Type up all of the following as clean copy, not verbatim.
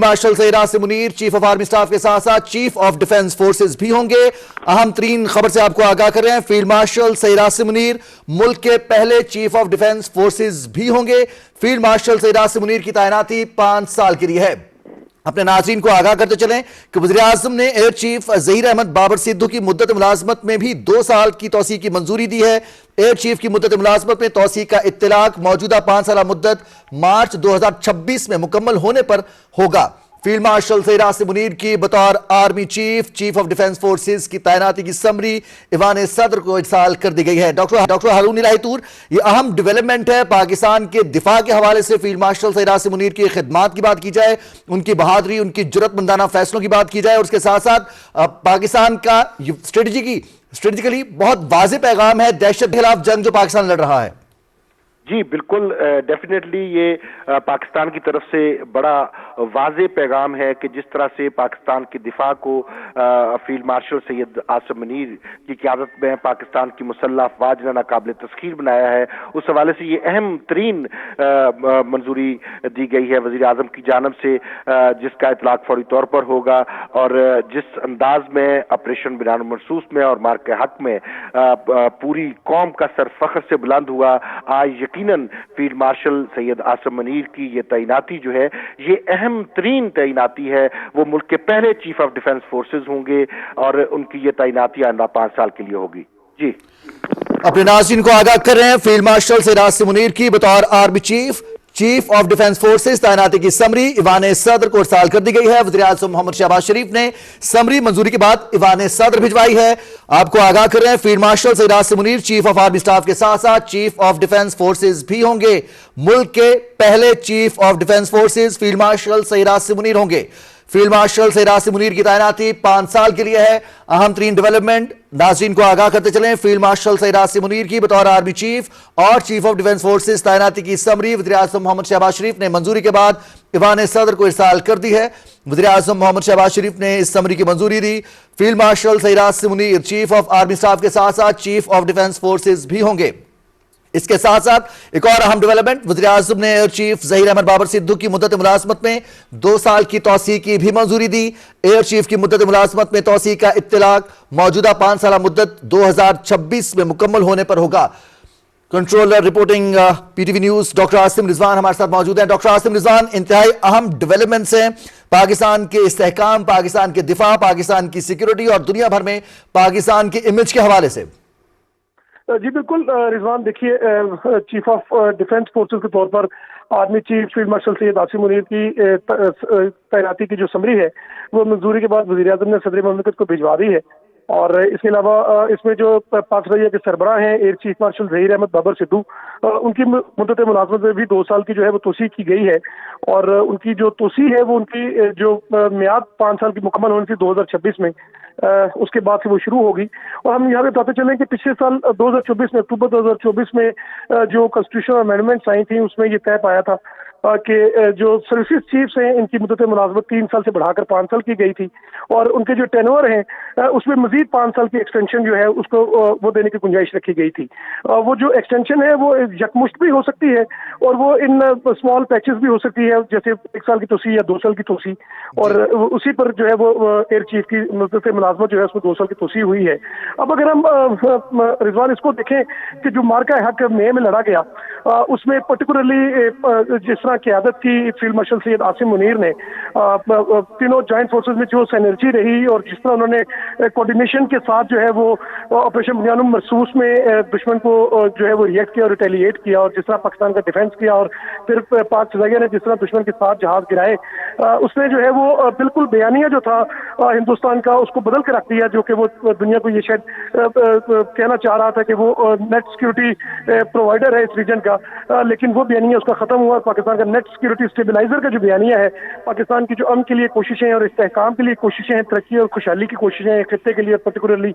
Martial Saeed Asim Munir chief of army staff کے ساتھ ساتھ چیف آف ڈیفنس فورسز بھی ہوں گے. اہم ترین خبر سے آپ کو آگاہ کر رہے ہیں, فیلڈ مارشل سعید عاصم منیر ملک کے پہلے چیف آف ڈیفنس فورسز بھی ہوں گے. فیلڈ مارشل سعید عاصم منیر کی تعیناتی 5 سال کے لیے ہے. اپنے ناظرین کو آگاہ کرتے چلیں کہ وزیراعظم نے ایئر چیف ظہیر احمد بابر سدھو کی مدت ملازمت میں بھی 2 سال کی توسیع کی منظوری دی ہے. ایئر چیف کی مدت ملازمت میں توسیع کا اطلاق موجودہ 5 سالہ مدت مارچ 2026 میں مکمل ہونے پر ہوگا. فیلڈ مارشل سعید عاصم منیر کی بطور army chief of defence forces کی تعیناتی کی سمری ایوان صدر کو ارسال کر دی گئی ہے. ڈاکٹر ہارون الہی طور, یہ اہم ڈیولپمنٹ ہے. پاکستان کے دفاع کے حوالے سے فیلڈ مارشل سعید عاصم منیر کی خدمات کی بات کی جائے, ان کی بہادری, ان کی جرأت مندانہ فیصلوں کی بات کی جائے, اور اس کے ساتھ ساتھ پاکستان کا اسٹریٹجیکلی بہت واضح پیغام ہے دہشت کے خلاف جنگ جو پاکستان لڑ رہا ہے. جی بالکل, ڈیفینیٹلی یہ پاکستان کی طرف سے بڑا واضح پیغام ہے کہ جس طرح سے پاکستان کے دفاع کو فیلڈ مارشل سید عاصم منیر کی قیادت میں پاکستان کی مسلح افواج نے ناقابل تسخیر بنایا ہے, اس حوالے سے یہ اہم ترین منظوری دی گئی ہے وزیر اعظم کی جانب سے, جس کا اطلاق فوری طور پر ہوگا. اور جس انداز میں آپریشن بنیان مرصوص میں اور مارکہ حق میں پوری قوم کا سر فخر سے بلند ہوا, آج یقیناً فیلڈ مارشل سید عاصم منیر کی یہ تعیناتی جو ہے یہ اہم ترین تعیناتی ہے. وہ ملک کے پہلے چیف آف ڈیفنس فورسز ہوں گے اور ان کی یہ تعیناتی آئندہ 5 سال کے لیے ہوگی. جی اپنے ناظرین کو آگاہ کر رہے ہیں, فیلڈ مارشل سعید عاصم منیر کی بطور army chief of defence forces تعیناتی کی سمری ایوان صدر کو ارسال کر دی گئی ہے. وزیر اعظم محمد شہباز شریف نے سمری منظوری کے بعد ایوان صدر بھجوائی ہے. آپ کو آگاہ کر رہے ہیں, field marshal Saeed Asim Munir chief of army staff کے ساتھ ساتھ چیف آف ڈیفنس فورسز بھی ہوں گے. ملک کے پہلے chief of defence forces field marshal Saeed Asim Munir ہوں گے. فیلڈ مارشل سعید عاصم منیر کی تعیناتی 5 سال کے لیے ہے. اہم ترین ڈیولپمنٹ ناظرین کو آگاہ کرتے چلیں, فیلڈ مارشل سعید عاصم منیر کی بطور آرمی چیف اور چیف آف ڈیفنس فورسز تعیناتی کی سمری وزیر اعظم محمد شہباز شریف نے منظوری کے بعد ایوان صدر کو ارسال کر دی ہے. وزیر اعظم محمد شہباز شریف نے اس سمری کی منظوری دی. Field marshal Saeed Asim Munir chief of army staff کے ساتھ ساتھ چیف آف ڈیفنس فورسز بھی ہوں گے. اس کے ساتھ ساتھ ایک اور اہم ڈیولپمنٹ, وزیر اعظم نے ایئر چیف ظہیر احمد بابر سدھو کی مدت ملازمت میں 2 سال کی توسیع کی بھی منظوری دی. ایئر چیف کی مدت ملازمت میں توسیع کا اطلاق موجودہ 5 سالہ مدت 2026 میں مکمل ہونے پر ہوگا. Controller reporting P T V news doctor Asim Rizwan ہمارے ساتھ موجود ہیں. ڈاکٹر عاصم رضوان, انتہائی اہم ڈیولپمنٹس ہیں پاکستان کے استحکام, پاکستان کے دفاع, پاکستان کی سیکیورٹی اور دنیا بھر میں پاکستان کے امیج کے حوالے سے. جی بالکل رضوان, دیکھیے چیف آف ڈیفنس فورسز کے طور پر army chief field marshal Syed Asim Munir کی تعیناتی کی جو سمری ہے وہ منظوری کے بعد وزیر اعظم نے صدر مملکت کو بھجوا دی ہے. اور اس کے علاوہ اس میں جو پاک فضائیہ کے سربراہ ہیں air chief marshal Zaheer Ahmed Babar Sidhu, ان کی مدت ملازمت میں بھی 2 سال کی جو ہے وہ توسیع کی گئی ہے. اور ان کی جو توسیع ہے وہ ان کی جو میعاد 5 سال کی مکمل ہونے تھی 2026 میں, اس کے بعد سے وہ شروع ہوگی. اور ہم یہاں پہ بتاتے چلیں کہ پچھلے سال 2024 میں اکتوبر 2024 میں جو کانسٹیٹیوشن امینڈمنٹس آئی تھیں اس میں یہ طے پایا تھا کہ جو سروسز چیفز ہیں ان کی مدت ملازمت 3 سال سے بڑھا کر 5 سال کی گئی تھی, اور ان کے جو ٹینور ہیں اس میں مزید 5 سال کی ایکسٹینشن جو ہے اس کو وہ دینے کی گنجائش رکھی گئی تھی. وہ جو ایکسٹینشن ہے وہ یکمشت بھی ہو سکتی ہے اور وہ ان اسمال پیچز بھی ہو سکتی ہے, جیسے 1 سال کی توسیع یا 2 سال کی توسیع, اور اسی پر جو ہے وہ ایئر چیف کی مدت ملازمت جو ہے اس میں 2 سال کی توسیع ہوئی ہے. اب اگر ہم رضوان اس کو دیکھیں کہ جو مارکہ حق مئی میں لڑا گیا اس میں پرٹیکولرلی جس طرح قیادت کی فیلڈ مارشل سید عاصم منیر نے, تینوں جوائنٹ فورسز میں جو سینرجی رہی اور جس طرح انہوں نے کوارڈینیشن کے ساتھ جو ہے وہ آپریشن بنیان مرصوص میں دشمن کو جو ہے وہ ریئیکٹ کیا اور ریٹیلیٹ کیا, اور جس طرح پاکستان کا ڈیفینس کیا, اور پھر پاک فضائیہ نے جس طرح دشمن کے ساتھ جہاز گرائے, اس نے جو ہے وہ بالکل بیانیہ جو تھا ہندوستان کا اس کو بدل کے رکھ دیا, جو کہ وہ دنیا کو یہ شاید کہنا چاہ رہا تھا کہ وہ نیٹ سیکیورٹی پرووائڈر ہے اس ریجن کا, لیکن وہ بیانیہ اس کا ختم ہوا. پاکستان کا نیٹ سیکیورٹی اسٹیبلائزر کا جو بیانیہ ہے, پاکستان کی جو امن کے لیے کوششیں اور استحکام کے لیے کوششیں ہیں, ترقی اور خوشحالی کی کوششیں ہیں خطے کے لیے, پرٹیکولرلی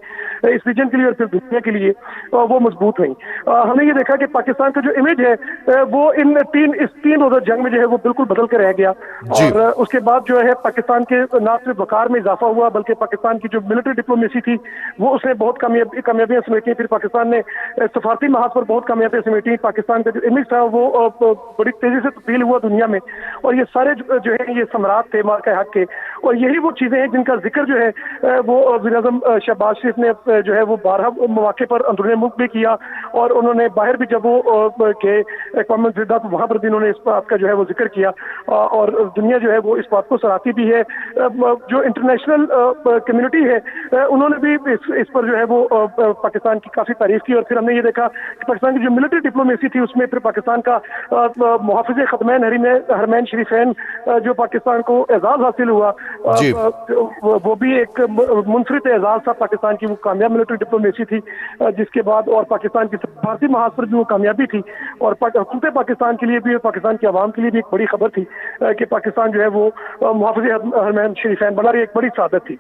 اس ریجن کے لیے اور پھر دنیا کے لیے, وہ مضبوط ہوئیں. ہم نے یہ دیکھا کہ پاکستان کا جو امیج ہے وہ اس 3 روزہ جنگ میں جو ہے وہ بالکل بدل کے رہ گیا. اور उसके बाद जो है पाकिस्तान के ना सिर्फ वकार में इजाफा हुआ बल्कि पाकिस्तान की जो मिलिट्री डिप्लोमेसी थी वो उसने बहुत कामयाबियां समेटी। फिर पाकिस्तान ने सफारती महाज पर बहुत कामयाबियां समेटी। पाकिस्तान का जो इमेज था वो बड़ी तेजी से तब्दील हुआ दुनिया में, और ये सारे जो है ये सम्राट थे मार्का हक के, और यही वो चीजें हैं जिनका जिक्र जो है वो वज़ीर-ए-आज़म शहबाज शरीफ ने जो है वो 12 मौके पर अंदरूनी मुल्क भी किया, और उन्होंने बाहर भी जब वो गए अक़वाम मुत्तहिदा तो वहाँ पर भी उन्होंने इस बात का जो है वो जिक्र किया, और दुनिया जो है वो इस बात को सराहती भी है। जो इंटरनेशनल कम्युनिटी है उन्होंने भी इस पर जो है वो पाकिस्तान की काफी तारीफ की। और फिर हमने ये देखा कि पाकिस्तान की जो मिलिट्री डिप्लोमेसी थी उसमें फिर पाकिस्तान का मुहाफ़िज़ ख़दमैन हरमैन शरीफैन जो पाकिस्तान को एजाज़ हासिल हुआ, वो भी एक मुनफरिद एजाज़ था पाकिस्तान की। वो कामयाब मिलिट्री डिप्लोमेसी थी जिसके बाद, और पाकिस्तान की सफारती महाज पर भी वो कामयाबी थी, और हुकूमत पाकिस्तान के लिए भी, पाकिस्तान की आवाम के लिए भी एक बड़ी खबर थी कि पाकिस्तान जो है वो मुहाफ़िज़ हरमैन शरीफैन बना रही, एक बड़ी सादत थी।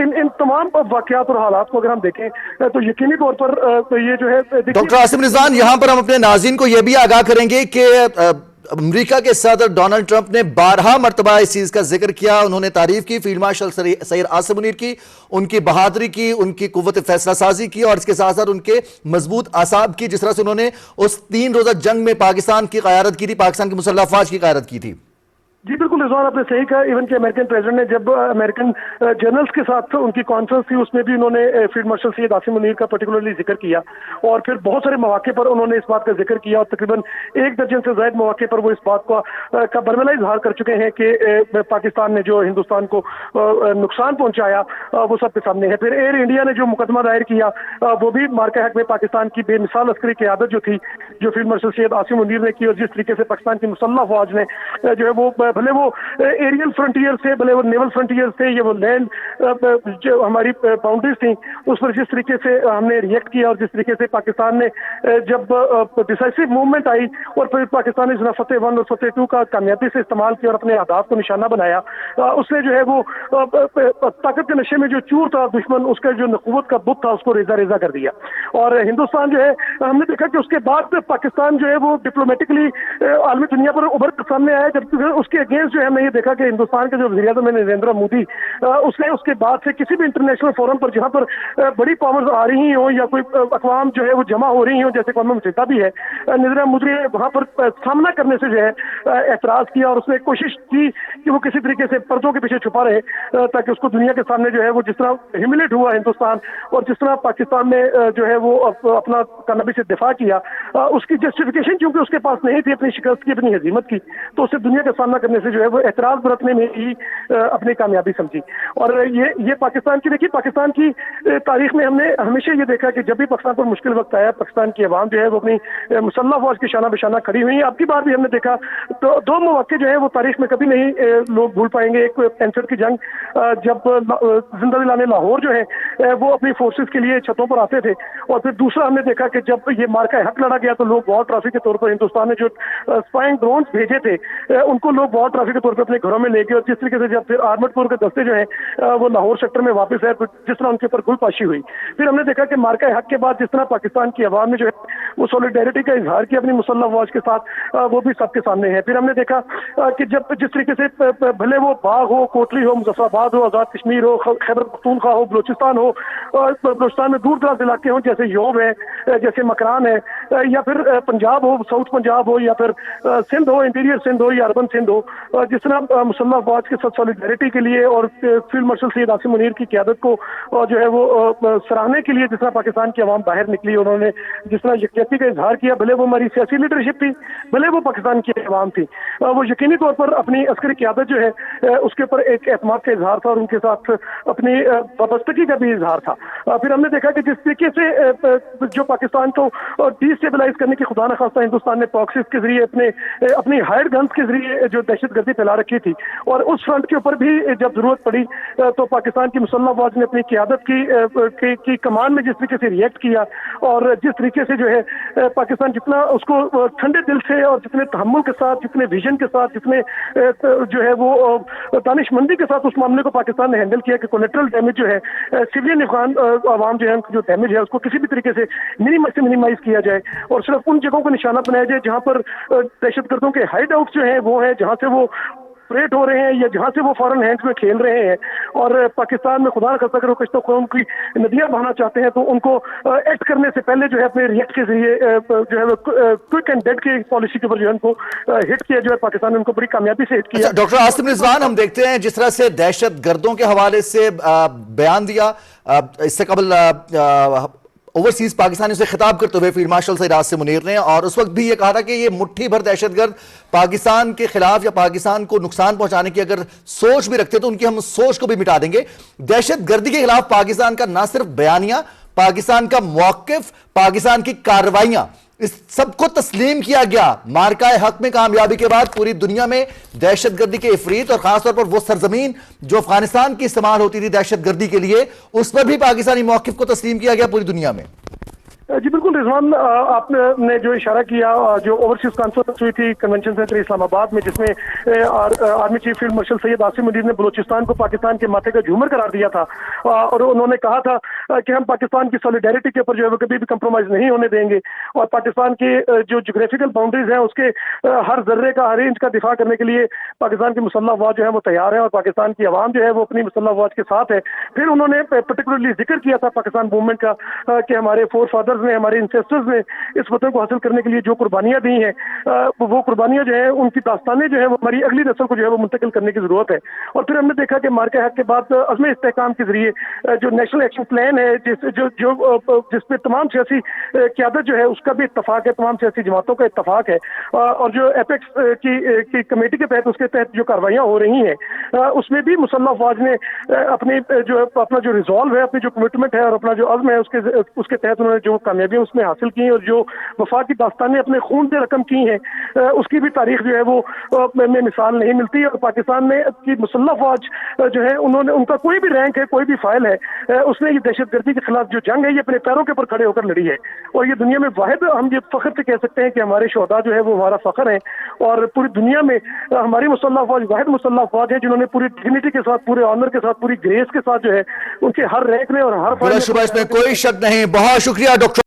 इन तमाम वाक़यात और हालात को अगर हम देखें तो यकीनी तौर पर तो ये जो है डॉक्टर आसिम रिजवान, यहाँ पर हम अपने नाज़रीन को यह भी आगाह करेंगे कि अमेरिका के सदर डोनाल्ड ट्रंप ने 12 मरतबा इस चीज का जिक्र किया। उन्होंने तारीफ की फील्ड मार्शल सैयद आसिम मुनीर की, उनकी बहादुरी की, उनकी कुव्वत फैसला साजी की, और इसके साथ साथ उनके मजबूत आसाब की, जिस तरह से उन्होंने उस 3 रोजा जंग में पाकिस्तान की क़यादत की थी, पाकिस्तान की मुसल्लह अफ़वाज की क़यादत की थी। जी बिल्कुल रिजवान, आपने सही कहा। इवन कि अमेरिकन प्रेसिडेंट ने जब अमेरिकन जनरल्स के साथ उनकी कॉन्फ्रेंस थी उसमें भी उन्होंने फील्ड मार्शल सैयद आसिम मुनीर का पर्टिकुलरली जिक्र किया, और फिर बहुत सारे मौके पर उन्होंने इस बात का जिक्र किया, और तकरीबन 1 दर्जन से ज्यादा मौके पर वो इस बात का बरमला इजहार कर चुके हैं कि पाकिस्तान ने जो हिंदुस्तान को नुकसान पहुंचाया वो सबके सामने है। फिर एयर इंडिया ने जो मुकदमा दायर किया वो भी मार्का हक में पाकिस्तान की बेमिसाल अस्करी क़यादत जो थी, जो फील्ड मार्शल सैयद आसिम मुनीर ने की, और जिस तरीके से पाकिस्तान की मुसल्लह अफ़वाज ने जो है वो भले वो एरियल फ्रंटियर से, भले वो नेवल फ्रंटियर से, ये वो लैंड जो हमारी बाउंड्रीज थी उस पर जिस तरीके से हमने रिएक्ट किया, और जिस तरीके से पाकिस्तान ने जब डिसाइसिव मूवमेंट आई और फिर पाकिस्तान ने जो फतेह 1 और फतेह 2 का कामयाबी से इस्तेमाल किया और अपने अहदाफ को निशाना बनाया, उसने जो है वो ताकत के नशे में जो चूर था दुश्मन, उसका जो नकुवत का बुत था उसको रेजा रेजा कर दिया। और हिंदुस्तान जो है हमने देखा कि उसके बाद पाकिस्तान जो है वो डिप्लोमेटिकली आलमी दुनिया पर उभर कर सामने आया, जब उसके अगेंस्ट जो है हमने ये देखा कि हिंदुस्तान के जो वज़ीर-ए-आज़म है नरेंद्र मोदी, उसने उसके बाद से किसी भी इंटरनेशनल फोरम पर जहां पर बड़ी पावर्स आ रही हो या कोई अक़वाम जो है वो जमा हो रही हो, जैसे अक़वाम मुत्तहिदा भी है, नरेंद्र मोदी ने वहां पर सामना करने से जो है एतराज किया, और उसने कोशिश की कि वो किसी तरीके से पर्दों के पीछे छुपा रहे ताकि उसको दुनिया के सामने जो है वो जिस तरह ह्यूमिलेट हुआ हिंदुस्तान, और जिस तरह पाकिस्तान ने जो है वो अपना कामयाबी से दिफा किया, उसकी जस्टिफिकेशन चूंकि उसके पास नहीं थी अपनी शिकस्त की, अपनी हजीमत की, तो उसे दुनिया का सामना करने से जो है वो एतराज बरतने में ही अपनी कामयाबी समझी। और ये पाकिस्तान की, देखिए पाकिस्तान की तारीख में हमने हमेशा ये देखा कि जब भी पाकिस्तान पर मुश्किल वक्त आया, पाकिस्तान की आवाम जो है वो अपनी मुसल्लह अफ़वाज की शाना बेशाना खड़ी हुई। अब की बार भी हमने देखा तो 2 मौके जो है वो तारीख में कभी नहीं लोग भूल पाएंगे। एक 65 की जंग, जब जिंदा दिलाने लाहौर जो है वो अपनी फोर्सेस के लिए छतों पर आते थे, और फिर दूसरा हमने देखा कि जब ये मार्का हक लड़ा गया तो लोग वॉर ट्रॉफी के तौर पर हिंदुस्तान ने जो स्पाइंग ड्रोन्स भेजे थे उनको लोग वॉर ट्रॉफी के तौर पर अपने घरों में ले गए, और जिस तरीके से जब फिर आर्मड के दस्ते जो है वो लाहौर सेक्टर में वापस है तो जिस तरह उनके ऊपर गुलपाशी हुई। फिर हमने देखा कि मार्का हक के बाद जिस तरह पाकिस्तान की आवाम ने जो है वो सॉलिडेरिटी का इजहार किया अपनी मुसल्लह अफ़वाज के साथ, वो भी सबके सामने है। फिर हमने देखा कि जब जिस तरीके से भले वो बाग हो, कोटली हो, मुजफ्फराबाद हो, आज़ाद कश्मीर हो, खैबर पख्तूनख्वा हो, बलूचिस्तान हो, और बलूचिस्तान में दूर दराज इलाके हों जैसे योब है, जैसे मकरान है, या फिर पंजाब हो, साउथ पंजाब हो, या फिर सिंध हो, इंटीरियर सिंध हो या अर्बन सिंध हो, जिस तरह मुसल्लह अफ़वाज के साथ सॉलिडेरिटी के लिए और फील्ड मार्शल सैयद आसिम मुनीर की क़यादत को जो है वो सराहने के लिए जिस तरह पाकिस्तान की आवाम बाहर निकली, उन्होंने जिस तरह यकजहती का इजहार किया, भले वो हमारी सियासी लीडरशिप थी, भले वो पाकिस्तान की आवाम थी, वो यकीनी तौर पर अपनी अस्करी क़यादत जो है उसके ऊपर एक एतमाद का इजहार था, और उनके साथ अपनी वाबस्तगी का भी इजहार था। फिर हमने देखा कि जिस तरीके से जो पाकिस्तान को डिस्टेबलाइज करने की खुदा न खास्ता हिंदुस्तान ने प्रॉक्सीज के जरिए अपनी हायर्ड गन्स के जरिए जो दहशतगर्दी फैला रखी थी, और उस फ्रंट के ऊपर भी जब जरूरत पड़ी तो पाकिस्तान की मुसल्लह अफ़वाज ने अपनी क़यादत की कमान में जिस तरीके से रिएक्ट किया, और जिस तरीके से जो है पाकिस्तान जितना उसको ठंडे दिल से और जितने तहम्मुल के साथ, जितने विजन के साथ, जितने जो है वो दानिशमंदी के साथ उस मामले को पाकिस्तान ने हैंडल किया कि कोलेटरल डैमेज जो है सिविलियन आवाम जो है जो डैमेज है उसको किसी भी तरीके से मिनिमाइज किया जाए, और सिर्फ उन जगहों को निशाना बनाया जाए जहां पर दहशतगर्दों के हाइड आउट जो है वो है, जहां से वो ऑपरेट हो रहे हैं या जहाँ से वो फॉरेन हैंड्स में खेल रहे हैं और पाकिस्तान में खुदा न खास्ता अगर वो कश्तो खून की नदियाँ बहाना चाहते हैं तो उनको एक्ट करने से पहले जो है अपने रिएक्ट के जरिए जो है क्विक एंड डेड की पॉलिसी के ऊपर जो है उनको हिट किया, जो है पाकिस्तान ने उनको बड़ी कामयाबी से हिट किया। अच्छा, डॉक्टर आसिम रिजवान, हम देखते हैं जिस तरह से दहशत गर्दों के हवाले से बयान दिया, इससे कबल ओवरसीज पाकिस्तानी से खिताब करते हुए फील्ड मार्शल सईद आसिम मुनीर ने, और उस वक्त भी ये कहा था कि ये मुट्ठी भर दहशतगर्द पाकिस्तान के खिलाफ या पाकिस्तान को नुकसान पहुंचाने की अगर सोच भी रखते तो उनकी हम सोच को भी मिटा देंगे। दहशतगर्दी के खिलाफ पाकिस्तान का ना सिर्फ बयानिया, पाकिस्तान का मौकिफ, पाकिस्तान की कार्रवाइयां, इस सबको तस्लीम किया गया। मार्का हक में कामयाबी के बाद पूरी दुनिया में दहशतगर्दी के इफरीत और खासतौर पर वो सरजमीन जो अफगानिस्तान की इस्तेमाल होती थी दहशतगर्दी के लिए, उस पर भी पाकिस्तानी मौकिफ को तस्लीम किया गया पूरी दुनिया में। जी बिल्कुल रिजवान, आपने जो इशारा किया, जो ओवरसीज कॉन्फ्रेंस हुई थी कन्वेंशन सेंटर इस्लामाबाद में, जिसमें army chief field marshal Syed Asim Munir ने बलूचिस्तान को पाकिस्तान के माथे का झूमर करार दिया था और उन्होंने कहा था कि हम पाकिस्तान की सॉलिडेरिटी के ऊपर जो है वो कभी भी कंप्रोमाइज नहीं होने देंगे और पाकिस्तान की जो जोग्राफिकल बाउंड्रीज हैं उसके हर जर्रे का, हर इंच का दिफा करने के लिए पाकिस्तान की मुसल्लह अफवाज जो है वो तैयार है और पाकिस्तान की आवाम जो है वो अपनी मुसल्लह अफवाज के साथ है। फिर उन्होंने पर्टिकुलरली जिक्र किया था पाकिस्तान मूवमेंट का कि हमारे फोर फादर्स ने, हमारे इंसेस्टर्स ने इस वतन को हासिल करने के लिए जो कुर्बानियां दी हैं, वो कुर्बानियां जो है उनकी दास्तानें जो है वो हमारी अगली नस्ल को जो है वो मुंतकिल करने की जरूरत है। और फिर हमने देखा कि मार्का हक के बाद अज़्म इस्तेहकाम के जरिए जो नेशनल एक्शन प्लान है जिस पे तमाम सियासी क़यादत जो है उसका भी इत्तफाक है, तमाम सियासी जमातों का इत्तफाक है और जो एपेक्स की कमेटी के तहत, उसके तहत जो कार्रवाइयाँ हो रही हैं उसमें भी मुसल्लह अफवाज ने अपना जो रिजॉल्व है, अपनी जो कमिटमेंट है और अपना जो अज़्म है उसके तहत उन्होंने जो कामयाबियाँ उसमें हासिल की और जो वफा की दास्तानें अपने खून से रकम की हैं, उसकी भी तारीख जो है वो में मिसाल नहीं मिलती। और पाकिस्तान में की मुसल्लह फौज जो है उनका कोई भी रैंक है, कोई भी फाइल है, उसने ये दहशतगर्दी के खिलाफ जो जंग है ये अपने पैरों के ऊपर खड़े होकर लड़ी है और ये दुनिया में वाहिद हम ये फख्र से कह सकते हैं कि हमारे शोहदा जो है वो हमारा फख्र है और पूरी दुनिया में हमारी मुसल्लह फौज वाहिद मुसल्लह फौज है जिन्होंने पूरी डिग्निटी के साथ, पूरे ऑनर के साथ, पूरी ग्रेस के साथ जो है उनके हर रैंक में और हर इसमें कोई शक नहीं। बहुत शुक्रिया डॉक्टर